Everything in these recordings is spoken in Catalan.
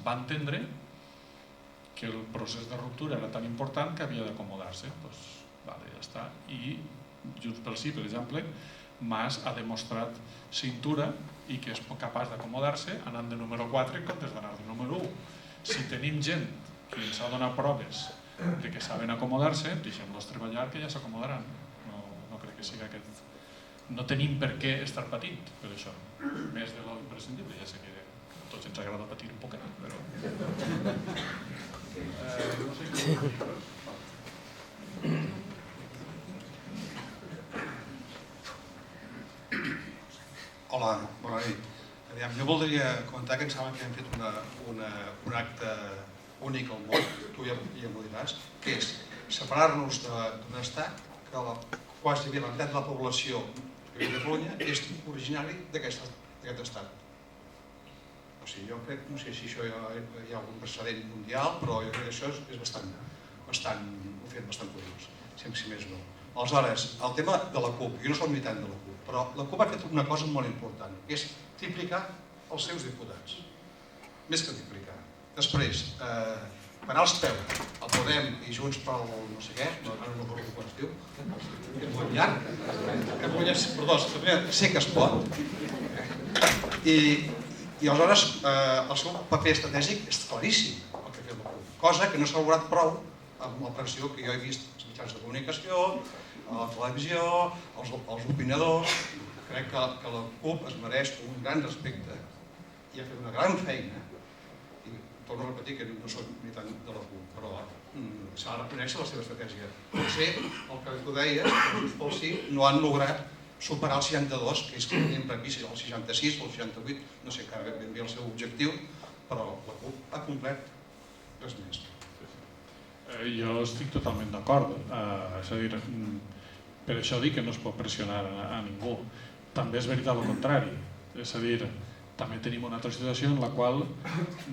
va entendre que el procés de ruptura era tan important que havia d'acomodar-se. Doncs, vale, ja està. I Junts pel Sí, per exemple, Mas ha demostrat cintura i que és capaç d'acomodar-se anant de número 4 en comptes d'anar de número 1. Si tenim gent que ens ha donat proves de que saben acomodar-se, deixem-los treballar, que ja s'acomodaran. No crec que sigui aquest... No tenim per què estar patint per això, més de lo imprescindible. Ja sé que a tots ens agrada patir un poquet, però... No sé què... Hola, bona nit. Jo voldria comentar que em sembla que hem fet un acte únic al món, tu ja m'ho diràs, que és separar-nos d'un estat que quasi la meitat de la població de Catalunya és originari d'aquest estat. O sigui, jo crec, no sé si això hi ha algun precedent mundial, però jo crec que això és bastant, ho fet bastant curiós, si més no. Aleshores, el tema de la CUP, jo no soc militant de la CUP, però la CUP ha fet una cosa molt important, que és triplicar els seus diputats, més que triplicar. Després, parar els peus, el Podem i Junts pel no sé què, no recordo quan es diu, que és molt llarg, perdó, sé que es pot, i aleshores el seu paper estratègic és claríssim, el que ha fet la CUP, cosa que no s'ha lograt prou amb la pressió que jo he vist als mitjans de comunicació, a la televisió, als opinadors. Crec que la CUP es mereix un gran respecte i ha fet una gran feina. Torno a repetir que no soc militant de la CUP, però s'ha de reconèixer la seva estratègia. Potser, el que tu deies, els Junts pel Sí no han lograt superar el 62, que és que tenim previst el 66 o el 68, no sé encara ben bé el seu objectiu, però la CUP ha complert res més. Jo estic totalment d'acord. És a dir, per això dic que no es pot pressionar a ningú. També és veritat el contrari. És a dir, també tenim una altra situació en la qual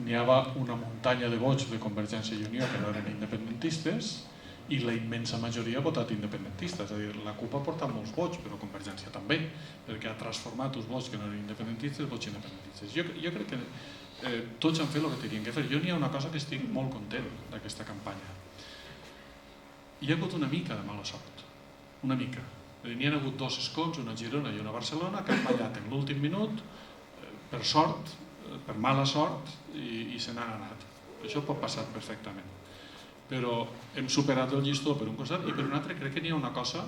n'hi havia una muntanya de vots de Convergència i Unió que no eren independentistes i la immensa majoria ha votat independentista. És a dir, la CUP ha portat molts vots, però Convergència també, perquè ha transformat els vots que no eren independentistes en vots independentistes. Jo crec que tots han fet el que tenien que fer. Jo n'hi ha una cosa que estic molt content d'aquesta campanya. Hi ha hagut una mica de mala sort, una mica. N'hi ha hagut dos escons, una a Girona i una a Barcelona, que han fallat en l'últim minut, per sort, per mala sort, i se n'han anat. Això pot passar perfectament. Però hem superat el llistó per un costat i per un altre crec que n'hi ha una cosa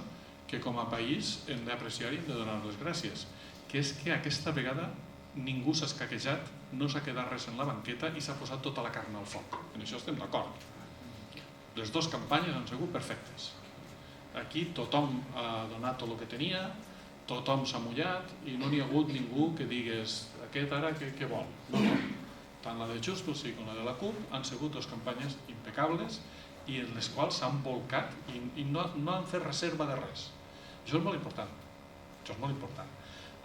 que com a país hem d'apreciar i hem de donar les gràcies, que és que aquesta vegada ningú s'ha escaquejat, no s'ha quedat res en la banqueta i s'ha posat tota la carn al foc. En això estem d'acord. Les dues campanyes han sigut perfectes. Aquí tothom ha donat tot el que tenia, tothom s'ha mullat i no n'hi ha hagut ningú que digués aquest ara què vol. No. Tant la de Junts pel Sí com la de la CUP han sigut dues campanyes impecables i en les quals s'han volcat i no han fet reserva de res. Això és molt important. Això és molt important.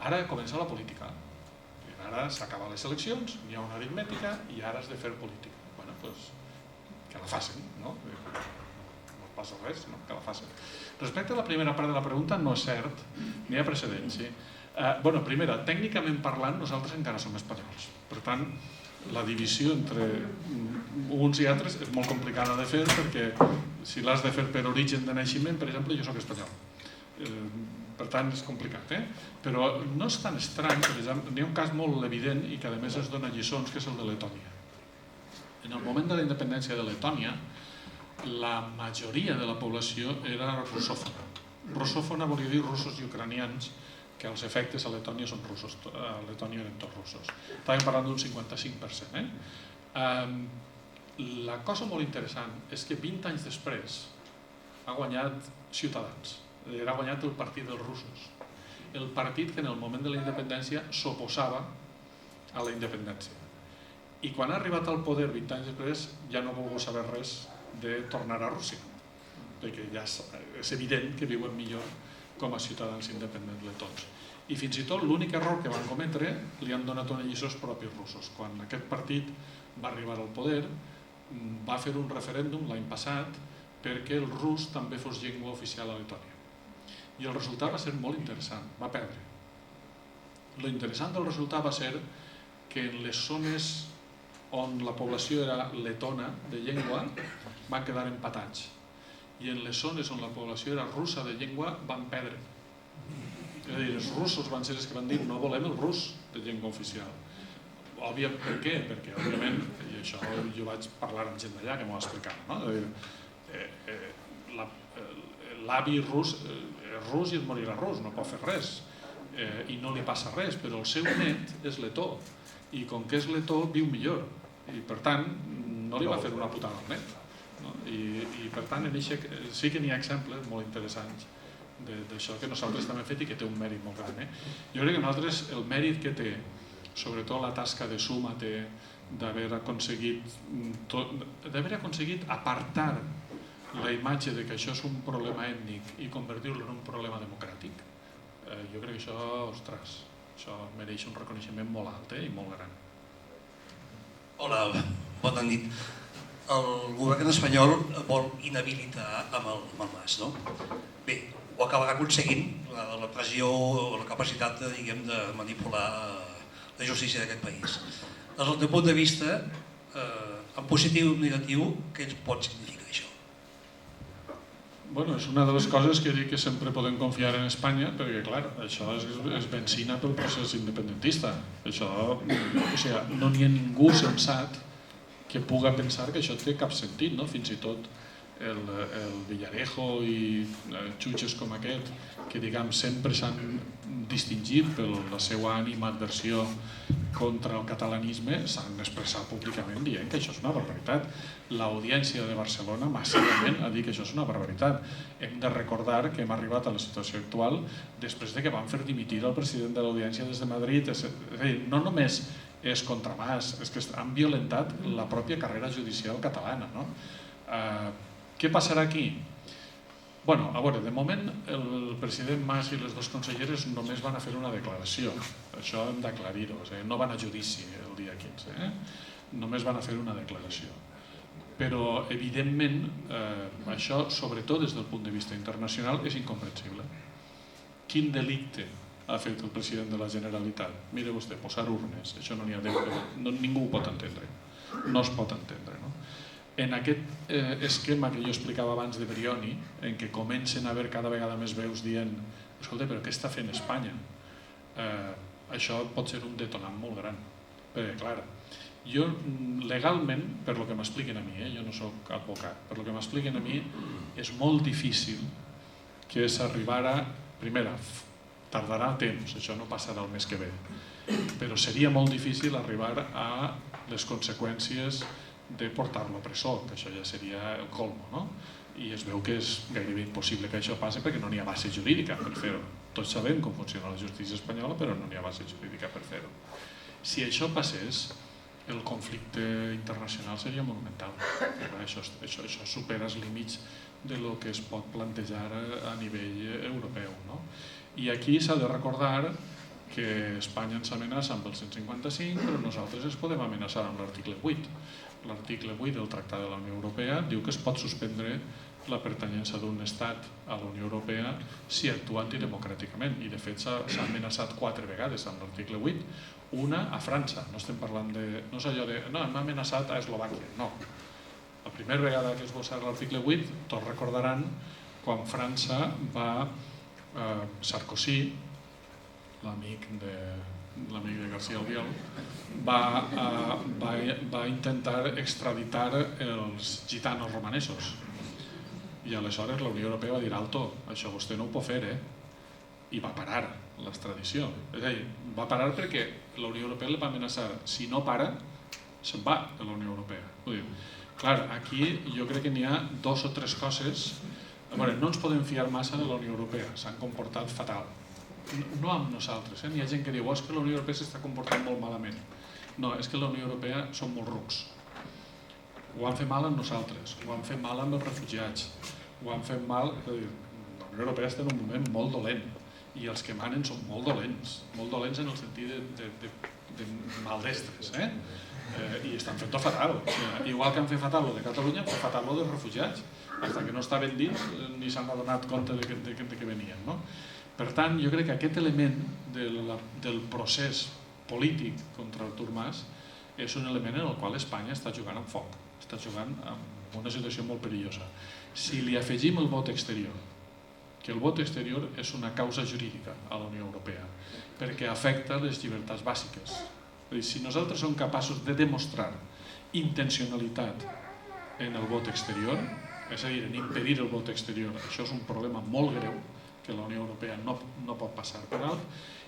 Ara comença la política. Ara s'acaben les eleccions, hi ha una aritmètica i ara has de fer política. Bueno, doncs que la facin, no? No passa res, no? Que la facin. Respecte a la primera part de la pregunta, no és cert, n'hi ha precedents. Primera, tècnicament parlant, nosaltres encara som espanyols. Per tant, la divisió entre uns i altres és molt complicada de fer perquè si l'has de fer per origen de naixement, per exemple, jo soc espanyol. Per tant, és complicat. Però no és tan estrany, per exemple, n'hi ha un cas molt evident i que a més es dona lliçons, que és el de Letònia. En el moment de la independència de Letònia, la majoria de la població era russòfona. Russòfona volia dir russos i ucranians, que els efectes a Letònia són russos, a Letònia eren tots russos. Estàvem parlant d'un 55%. La cosa molt interessant és que 20 anys després ha guanyat Ciutadans, ha guanyat el partit dels russos, el partit que en el moment de la independència s'oposava a la independència. I quan ha arribat al poder 20 anys després ja no ha volgut saber res de tornar a Rússia, perquè ja és evident que viuen millor com a ciutadans independents letons. I fins i tot l'únic error que van cometre li han donat una lliçó als propis russos. Quan aquest partit va arribar al poder va fer un referèndum l'any passat perquè el rus també fos llengua oficial a Letònia. I el resultat va ser molt interessant, va perdre. Lo interessant del resultat va ser que en les zones on la població era letona de llengua van quedar empatats, i en les zones on la població era russa de llengua van perdre. És a dir, els russos van ser els que van dir no volem el rus de llengua oficial. Per què? Perquè, òbviament, i això jo vaig parlar amb gent d'allà que m'ho explicava, l'avi rus és rus i es morirà rus, no pot fer res, i no li passa res, però el seu net és letó, i com que és letó viu millor, i per tant no li va fer una putada al net. I per tant sí que n'hi ha exemples molt interessants d'això que nosaltres també hem fet i que té un mèrit molt gran. Jo crec que nosaltres el mèrit que té, sobretot la tasca de suma té d'haver aconseguit apartar la imatge de que això és un problema ètnic i convertir-lo en un problema democràtic. Jo crec que això, ostres, això mereix un reconeixement molt alt i molt gran. Hola, bona nit. El govern espanyol vol inhabilitar amb el Mas, no? Bé, ho acabarà aconseguint la pressió o la capacitat de manipular la justícia d'aquest país. Des del teu punt de vista, en positiu o negatiu, què ens pot significar això? Bueno, és una de les coses que dic que sempre podem confiar en Espanya, perquè, clar, això és benzina pel procés independentista. Això, o sigui, no n'hi ha ningú sensat que puga pensar que això té cap sentit, no? Fins i tot el Villarejo i xutxes com aquest, que diguem sempre s'han distingit per la seva animadversió contra el catalanisme, s'han expressat públicament dient que això és una barbaritat. L'audiència de Barcelona massivament ha dit que això és una barbaritat. Hem de recordar que hem arribat a la situació actual després de que van fer dimitir el president de l'audiència des de Madrid. És a dir, no només és contra Mas, és que han violentat la pròpia carrera judicial catalana, no? Què passarà aquí? Bueno, a veure, de moment el president Mas i les dues conselleres només van a fer una declaració, això hem d'aclarir-ho, no van a judici el dia 15, només van a fer una declaració. Però, evidentment, això, sobretot des del punt de vista internacional, és incomprensible. Quin delicte ha fet el president de la Generalitat? Mire vostè, posar urnes, això no n'hi ha Déu, ningú ho pot entendre, no es pot entendre, no? En aquest esquema que jo explicava abans de Brioni, en què comencen a haver cada vegada més veus dient escolta, però què està fent Espanya? Això pot ser un detonant molt gran. Perquè, clar, jo legalment, per lo que m'expliquen a mi, jo no soc advocat, per lo que m'expliquen a mi, és molt difícil que s'arribara, primera, tardarà temps, això no passarà el mes que ve, però seria molt difícil arribar a les conseqüències de portar-lo a presó, que això ja seria el colmo, no? I es veu que és gairebé impossible que això passi perquè no n'hi ha base jurídica per fer-ho. Tots sabem com funciona la justícia espanyola, però no n'hi ha base jurídica per fer-ho. Si això passés, el conflicte internacional seria monumental. Això supera els límits de lo que es pot plantejar a nivell europeu, no? I aquí s'ha de recordar que Espanya ens amenaça amb el 155, però nosaltres es podem amenaçar amb l'article 8. L'article 8 del Tractat de la Unió Europea diu que es pot suspendre la pertanyença d'un estat a la Unió Europea si actua antidemocràticament, i de fet s'ha amenaçat 4 vegades amb l'article 8, una a França, no estem parlant de... no és allò de... no, hem amenaçat a Eslovàquia, no. La primera vegada que es va usar l'article 8, tots recordaran quan França va... Sarkozy, l'amic de García Albiol, va intentar extraditar els gitanos romanesos, i aleshores la Unió Europea va dir alto, això vostè no ho pot fer, i va parar l'extradició. És a dir, va parar perquè la Unió Europea li va amenaçar, si no para, se'n va de la Unió Europea. Clar, aquí jo crec que n'hi ha 2 o 3 coses. A veure, no ens podem fiar massa de la Unió Europea, s'han comportat fatal. No amb nosaltres, n'hi ha gent que diu que la Unió Europea s'està comportant molt malament. No, és que la Unió Europea són molt rucs. Ho han fet mal amb nosaltres, ho han fet mal amb els refugiats, ho han fet mal... La Unió Europea està en un moment molt dolent i els que manen són molt dolents en el sentit de maldestres, i estan fent-ho fatal. Igual que han fet fatal lo de Catalunya, han fet fatal lo dels refugiats, fins que no estaven dins ni s'han adonat compte de que venien, no? Per tant, jo crec que aquest element del procés polític contra Artur Mas és un element en el qual Espanya està jugant amb foc, està jugant amb una situació molt perillosa. Si li afegim el vot exterior, que el vot exterior és una causa jurídica a la Unió Europea, perquè afecta les llibertats bàsiques. És a dir, si nosaltres som capaços de demostrar intencionalitat en el vot exterior, és a dir, en impedir el vot exterior, això és un problema molt greu que la Unió Europea no pot passar per alt,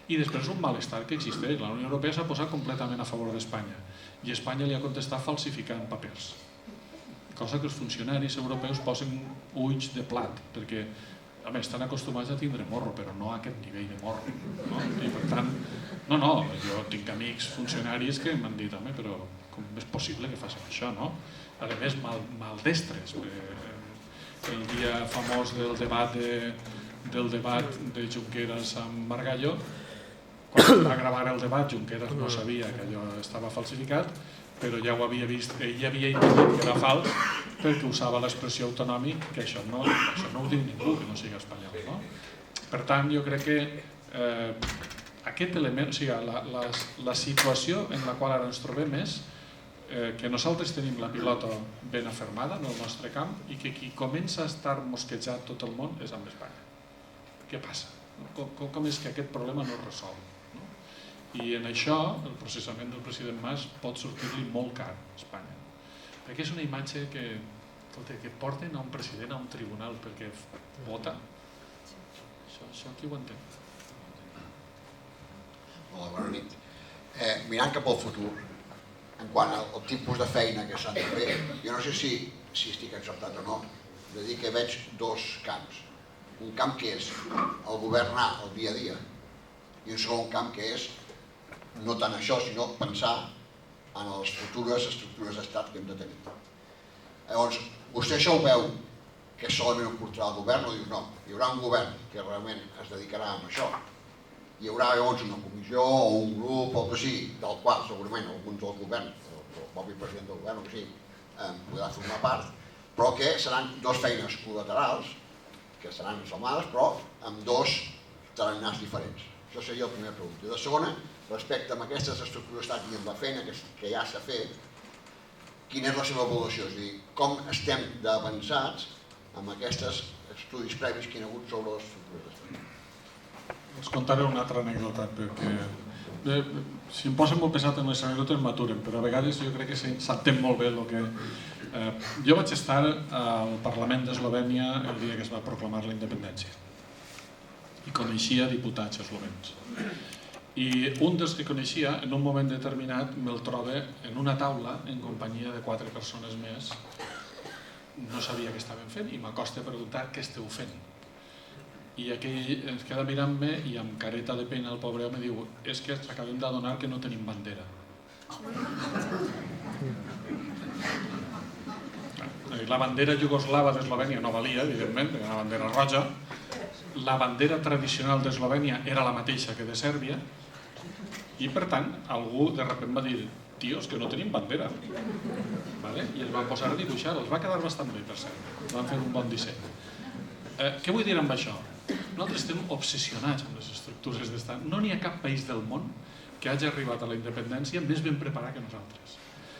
i després un malestar que existeix. La Unió Europea s'ha posat completament a favor d'Espanya i Espanya li ha contestat falsificant papers, cosa que els funcionaris europeus posen ulls de plat, perquè a més estan acostumats a tindre morro, però no a aquest nivell de morro, no? I per tant, jo tinc amics funcionaris que m'han dit, home, però com és possible que facin això, no? A més, maldestres. El dia famós del debat de Junqueras amb Margallo, quan va gravar el debat, Junqueras no sabia que allò estava falsificat, però ja ho havia vist, ell havia intuït que era fals perquè usava l'expressió autonòmic, que això no ho diu ningú que no sigui espanyol, no? Per tant, jo crec que aquest element, o sigui, la situació en la qual ara ens trobem és que nosaltres tenim la pilota ben afermada en el nostre camp i que qui comença a estar mosquejat tot el món és amb Espanya. Què passa? Com és que aquest problema no es resol? I en això el processament del president Mas pot sortir-li molt car a Espanya, perquè és una imatge que porten a un president a un tribunal perquè vota. Això qui ho entén? Hola, bona nit. Mirant cap al futur, en quant al tipus de feina que s'han de fer, jo no sé si estic acceptat o no, de dir que veig dos camps. Un camp que és el governar el dia a dia i un segon camp que és no tant això, sinó pensar en les futures estructures d'estat que hem de tenir. Llavors, vostè això ho veu que solament ho portarà el govern o diu no, hi haurà un govern que realment es dedicarà a això. Hi haurà llavors una comissió o un grup o el que sigui, del qual segurament alguns del govern, el propi president del govern o que sigui, podrà formar part, però que seran dues feines col·laterals, que seran ensalmades, però amb dos tarannars diferents. Això seria la primera pregunta. I la segona, respecte a aquestes estructures d'estat i amb la feina que ja s'ha fet, quina és la seva avaluació? És a dir, com estem d'avançats amb aquests estudis previs que hi ha hagut sobre les estructures d'estat? Us contaré una altra anècdota, perquè si em posen molt pesat en les anècdotes m'aturen, però a vegades jo crec que s'entén molt bé el que... Jo vaig estar al Parlament d'Eslovènia el dia que es va proclamar la independència i coneixia diputats eslovens. I un dels que coneixia, en un moment determinat, me'l troba en una taula en companyia de 4 persones més. No sabia què estaven fent i m'acosta a preguntar què esteu fent. I aquell es queda mirant-me i amb careta de pena el pobre home diu és que acabem d'adonar que no tenim bandera. La bandera iugoslava d'Eslovènia no valia, evidentment, era una bandera roja. La bandera tradicional d'Eslovènia era la mateixa que de Sèrbia i per tant algú de sobte va dir tios que no tenim bandera i es van posar a dibuixar, els va quedar bastant bé per cert, van fer un bon disseny. Què vull dir amb això? Nosaltres estem obsessionats amb les estructures d'estat. No n'hi ha cap país del món que hagi arribat a la independència més ben preparat que nosaltres.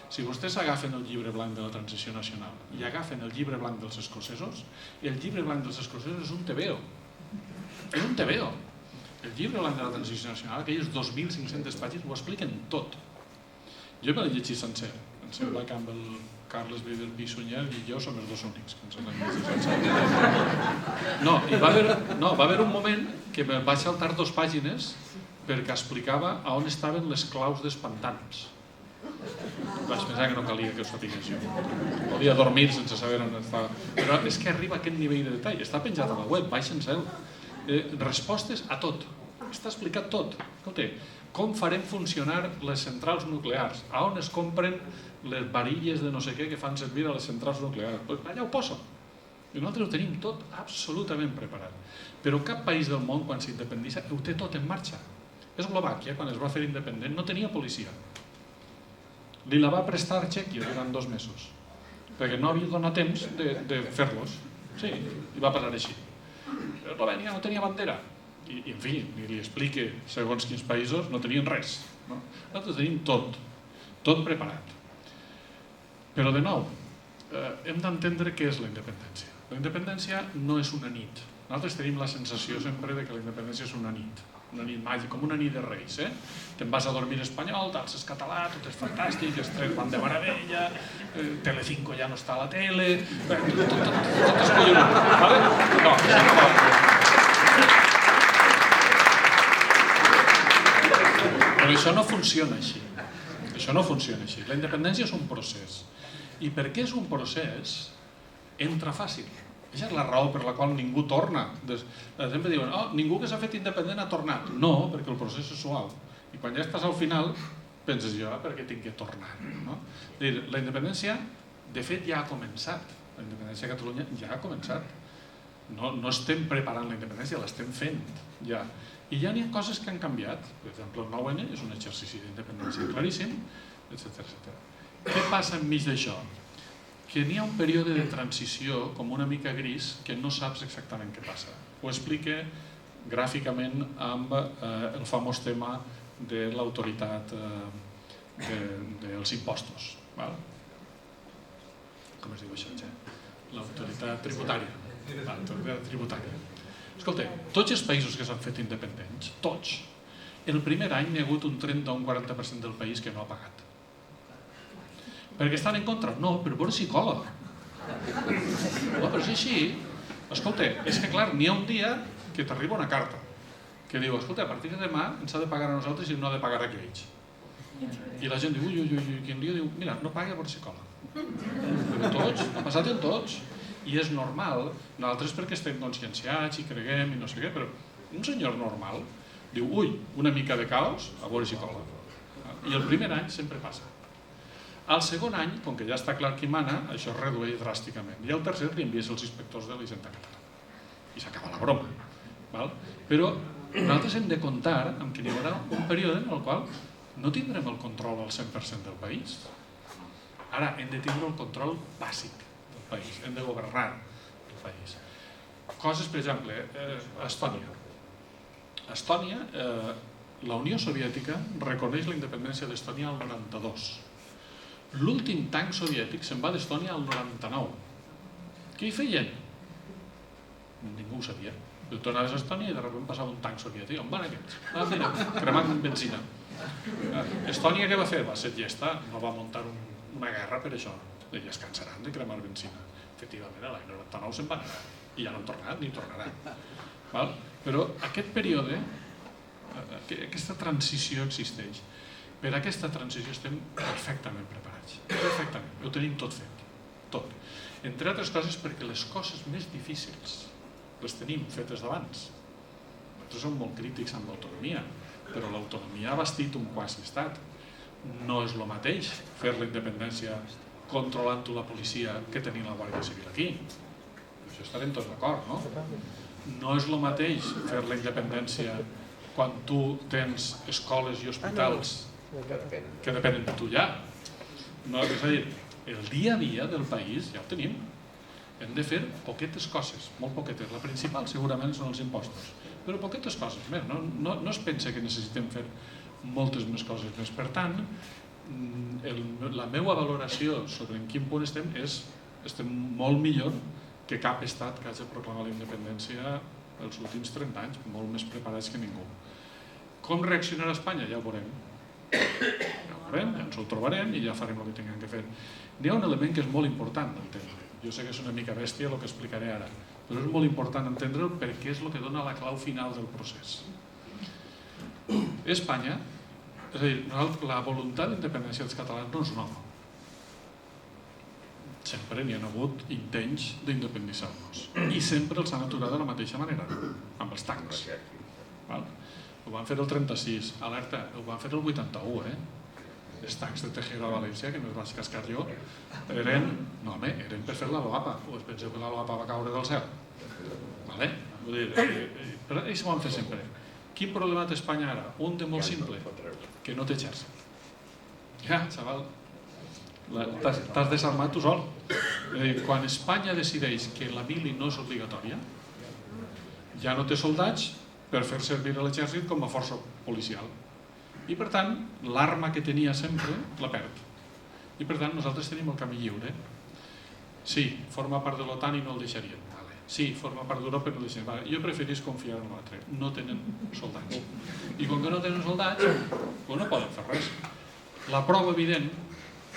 Si vostès agafen el llibre blanc de la transició nacional i agafen el llibre blanc dels escocesos, el llibre blanc dels escocesos és un tebeo. És un tebeo. El llibre blanc de la transició nacional, aquelles 2.500 pàgines, ho expliquen tot. Jo me l'he llegit sencer. Em sembla que amb el Carles Viderpí Sunyer i jo som els dos únics que ens l'hem llegit sencer. No, va haver un moment que me vaig saltar 2 pàgines perquè explicava on estaven les claus dels pantans. Vaig pensar que no calia que ho sapigués jo. Podia dormir sense saber on estava. Però és que arriba a aquest nivell de detall. Està penjat a la web, baixa'ns-el. Respostes a tot. Està explicat tot. Escolta, com farem funcionar les centrals nuclears? A on es compren les varilles de no sé què que fan servir a les centrals nuclears? Allà ho poso. I nosaltres ho tenim tot absolutament preparat. Però cap país del món, quan s'independitza, ho té tot en marxa. Eslovàquia, quan es va fer independent, no tenia policia. Li la va prestar Txèquia durant 2 mesos, perquè no havia donat temps de fer-los. Sí, i va passar així. Eslovènia no tenia bandera. I, en fi, ni li explique segons quins països no tenien res. Nosaltres tenim tot. tot preparat. Però de nou, hem d'entendre què és la independència. La independència no és una nit. Nosaltres tenim la sensació sempre que la independència és una nit màgica, com una nit de reis. Te'n vas a dormir espanyol, t'alces català, tot és fantàstic, els trens van de meravella, Telecinco ja no està a la tele, tot és collonat. No, però això no funciona així. Això no funciona així. La independència és un procés. I perquè és un procés, entra fàcil. Aquesta és la raó per la qual ningú torna. Sempre diuen, ningú que s'ha fet independent ha tornat. No, perquè el procés és suau. I quan ja estàs al final, penses jo, per què tinc que tornar? La independència, de fet, ja ha començat. La independència de Catalunya ja ha començat. No estem preparant la independència, l'estem fent ja. I ja n'hi ha coses que han canviat. Per exemple, el 9-N és un exercici d'independència claríssim, etc. Què passa enmig d'això? Que n'hi ha un període de transició com una mica gris que no saps exactament què passa. Ho explica gràficament amb el famós tema de l'autoritat dels impostos. Com es diu això? L'autoritat tributària. Escolta, tots els països que s'han fet independents, tots, el primer any n'hi ha hagut un 30 o un 40% del país que no ha pagat. Perquè estan en contra? No, però veure si cola. No, però és així. Escolta, és que clar, n'hi ha un dia que t'arriba una carta que diu, escolta, a partir de demà ens ha de pagar a nosaltres i no ha de pagar a aquells. I la gent diu, ui, quin dia diu, mira, no paga, a veure si cola. Però tots, ha passat en tots. I és normal, nosaltres perquè estem conscienciats i creguem i no sé què, però un senyor normal diu, ui, una mica de caos, a veure si cola. I el primer any sempre passa. Al segon any, com que ja està clar qui mana, això es redueix dràsticament. I al tercer li envies els inspectors de la Hisenda Catalana. I s'acaba la broma. Però nosaltres hem de comptar amb que hi haurà un període en el qual no tindrem el control al 100% del país. Ara hem de tindre el control bàsic del país. Hem de governar el país. Coses, per exemple, a Estònia. A Estònia, la Unió Soviètica reconeix la independència d'Estònia al 92. L'últim tanc soviètic se'n va d'Estònia al 99. Què hi feien? Ningú ho sabia. Tu anaves a Estònia i de sobte passava un tanc soviètic. On van aquests? Mira, cremant benzina. Estònia què va fer? Va ser llesta, no va muntar una guerra per això. I es cansaran de cremar benzina. Efectivament, l'any 99 se'n van anar. I ja no han tornat ni tornaran. Però aquest període, aquesta transició existeix. Per a aquesta transició estem perfectament preparats. Perfectament. Ho tenim tot fet. Tot. Entre altres coses perquè les coses més difícils les tenim fetes d'abans. Nosaltres som molt crítics amb l'autonomia, però l'autonomia ha bastit un quasi estat. No és el mateix fer la independència controlant la policia que tenir la Guàrdia Civil aquí. Això estarem tots d'acord, no? No és el mateix fer la independència quan tu tens escoles i hospitals que depenen de tu ja. És a dir, el dia a dia del país ja ho tenim. Hem de fer poquetes coses, molt poquetes. La principal segurament són els impostos, però poquetes coses més. No es pensa que necessitem fer moltes més coses més. Per tant, la meva valoració sobre en quin punt estem molt millor que cap estat que hagi proclamat la independència els últims 30 anys, molt més preparats que ningú. Com reaccionarà Espanya? Ja ho veurem. Ja ens ho trobarem i ja farem el que tinguem que fer. N'hi ha un element que és molt important d'entendre. Jo sé que és una mica bèstia el que explicaré ara, però és molt important entendre'l perquè és el que dona la clau final del procés. Espanya, és a dir, la voluntat d'independència dels catalans no és nova. Sempre n'hi ha hagut intents d'independitzar-nos i sempre els han aturat de la mateixa manera, amb els tancs. Ho van fer el 36, alerta, ho van fer el 81, els tancs de Tejero a València, que no es vaig cascar jo, eren per fer la loapa, o es penseu que la loapa va caure del cel. Però ells ho van fer sempre. Quin problema té Espanya ara? Un de molt simple, que no té exèrcit. Ja, xaval, t'has desarmat tu sol. Quan Espanya decideix que la mili no és obligatòria, ja no té soldats per fer servir l'exèrcit com a força policial. I per tant, l'arma que tenia sempre la perd. I per tant, nosaltres tenim el camí lliure. Sí, forma part de l'OTAN i no el deixarien. Sí, forma part d'Europa i no el deixarien. Jo preferís confiar en l'altre. No tenen soldats. I com que no tenen soldats, no poden fer res. La prova evident,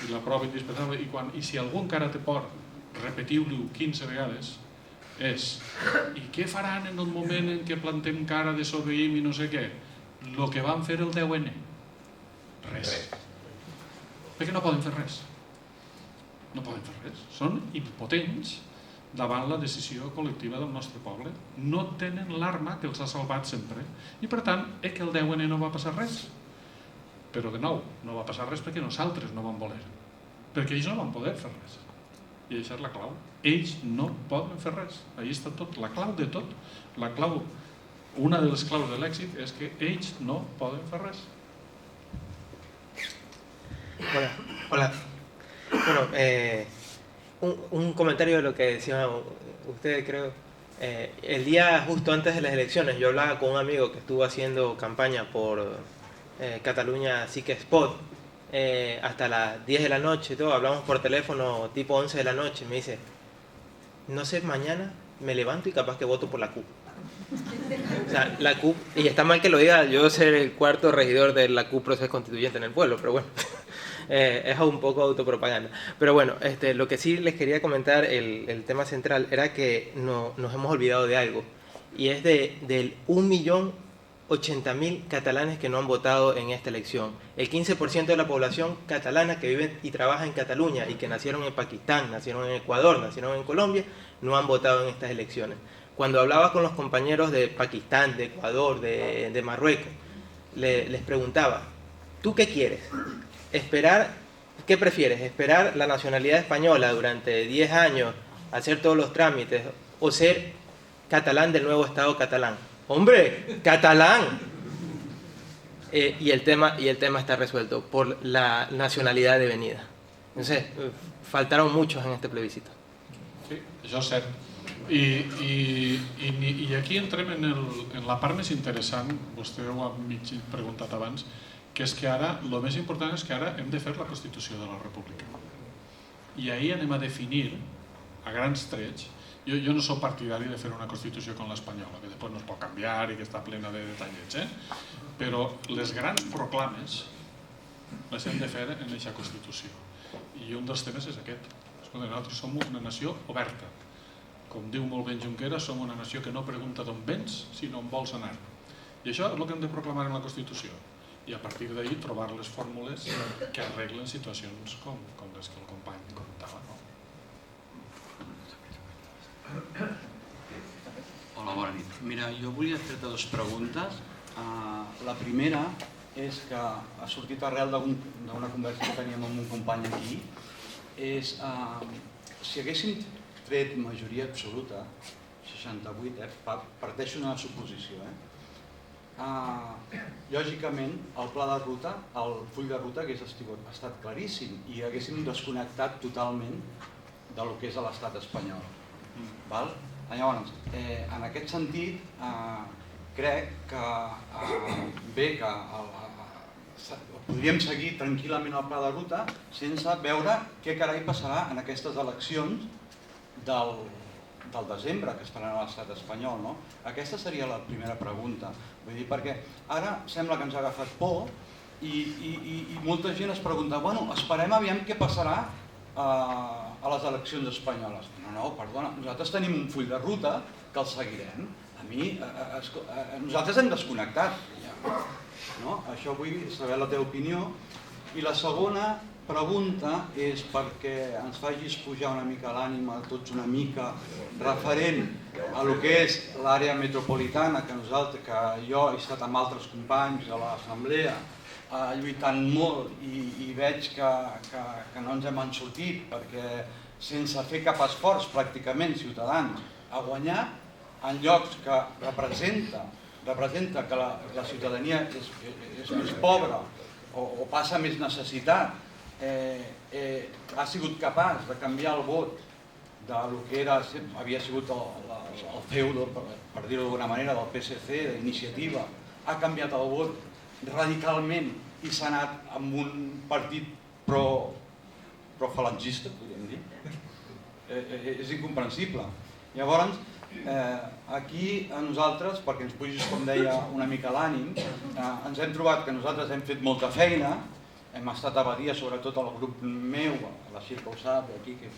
i la prova indispensable, i si algú encara té por, repetiu-lo 15 vegades, és i què faran en el moment en què plantem cara, desobeïm i no sé què? El que van fer el 10N? Res. Perquè no poden fer res. No poden fer res. Són impotents davant la decisió col·lectiva del nostre poble. No tenen l'arma que els ha salvat sempre. I per tant, que el 10N no va passar res. Però de nou, no va passar res perquè nosaltres no vam voler. Perquè ells no van poder fer res. I això és la clau. Ells no poden fer res. Ahí està tot. La clau de tot. La clau, una de les claus de l'èxit és que ells no poden fer res. Hola. Bueno, un comentario de lo que decía usted, creo. El día justo antes de las elecciones, yo hablaba con un amigo que estuvo haciendo campaña por Cataluña Sí que Spot hasta las 10 de la noche, todo. Hablamos por teléfono tipo 11 de la noche. Me dice, no sé, mañana me levanto y capaz que voto por la CUP. O sea, la CUP, y está mal que lo diga, yo ser el cuarto regidor de la CUP Proceso Constituyente en el pueblo, pero bueno. Es un poco autopropaganda. Pero bueno, lo que sí les quería comentar, el tema central, era que nos hemos olvidado de algo. Y es del 1.080.000 catalanes que no han votado en esta elección. El 15% de la población catalana que vive y trabaja en Cataluña y que nacieron en Pakistán, nacieron en Ecuador, nacieron en Colombia, no han votado en estas elecciones. Cuando hablaba con los compañeros de Pakistán, de Ecuador, de Marruecos, les preguntaba, ¿tú qué quieres? ¿Qué prefieres? ¿Esperar la nacionalidad española durante 10 años, hacer todos los trámites, o ser catalán del nuevo Estado catalán? ¡Hombre! ¡Catalán! Y el tema está resuelto por la nacionalidad de venida. Entonces, faltaron muchos en este plebiscito. Sí, això és cert. I aquí entrem en la part més interessant, vostè ho ha mig preguntat abans, que és que ara, el més important és que ara hem de fer la Constitució de la República. I ahir anem a definir, a grans trets, jo no soc partidari de fer una Constitució com l'espanyola, que després no es pot canviar i que està plena de detallets, però les grans proclames les hem de fer en aquesta Constitució. I un dels temes és aquest. Nosaltres som una nació oberta. Com diu molt ben Junqueras, som una nació que no pregunta d'on vens, sinó on vols anar. I això és el que hem de proclamar en la Constitució. I a partir d'ahir trobar les fórmules que arreglen situacions com les que el company comentava. Hola, bona nit. Mira, jo volia fer-te dues preguntes. La primera és que ha sortit arrel d'una conversa que teníem amb un company aquí, és si haguéssim tret majoria absoluta, 68, parteixo d'una suposició, lògicament el pla de ruta, el full de ruta hagués estat claríssim i haguéssim desconnectat totalment del que és l'estat espanyol. Llavors, en aquest sentit, crec que podríem seguir tranquil·lament el pla de ruta sense veure què carai passarà en aquestes eleccions del desembre que es faran a l'estat espanyol. Aquesta seria la primera pregunta. Perquè ara sembla que ens ha agafat por i molta gent es pregunta, bueno, esperem aviam què passarà a les eleccions espanyoles. No, perdona, nosaltres tenim un full de ruta que el seguirem. Nosaltres hem desconnectat. Això vull saber la teva opinió. I la segona pregunta és perquè ens facis pujar una mica l'ànima, tots una mica, referent a lo que és l'àrea metropolitana, que jo he estat amb altres companys a l'assemblea lluitant molt i veig que no ens hem sortit perquè sense fer cap esforç pràcticament Ciutadans a guanyar en llocs que representa que la ciutadania és més pobra o passa més necessitat, ha sigut capaç de canviar el vot del que havia sigut el feudo, per dir-ho d'alguna manera, del PSC, d'Iniciativa, ha canviat el vot radicalment i s'ha anat amb un partit pro-falangista, podríem dir. És incomprensible. Llavors, aquí a nosaltres, perquè ens pugis, com deia, una mica l'ànim, ens hem trobat que nosaltres hem fet molta feina, hem estat a Badia, sobretot el grup meu, la Xirca ho sap, aquí, que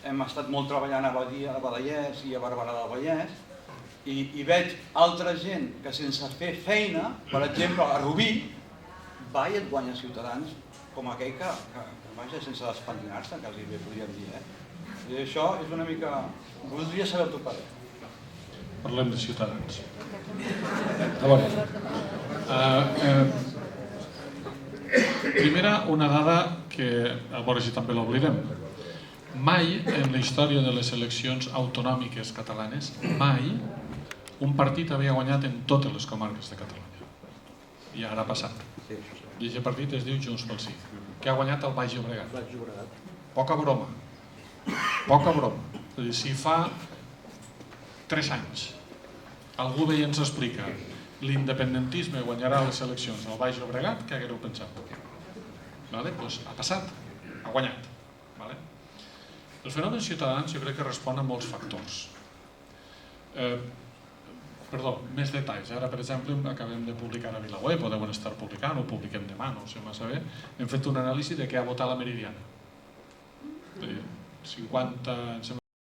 hem estat molt treballant a Badia, a Vallès i a Barberà del Vallès, i veig altra gent que sense fer feina, per exemple, a Rubí, va i et guanya Ciutadans, com aquell que vaja, sense despentinar-se, quasi bé podríem dir. I això és una mica... Voldria saber el teu parer. Parlem de Ciutadans. A veure, primera, una dada que, a veure si també l'oblidem. Mai en la història de les eleccions autonòmiques catalanes, mai un partit havia guanyat en totes les comarques de Catalunya. I ara ha passat. I aquest partit es diu Junts pel Sí, que ha guanyat el Baix Llobregat. Poca broma. Poca broma. És a dir, si fa 3 anys algú ve i ens explica l'independentisme guanyarà les eleccions al Baix Llobregat, què haguereu pensat? Doncs ha passat, ha guanyat. El fenomen Ciutadans jo crec que respon a molts factors. Perdó, més detalls. Ara, per exemple, acabem de publicar a VilaWeb, o deuen estar publicant, o publiquem demà, no ho sé massa bé. Hem fet una anàlisi de què ha votat la Meridiana. 50...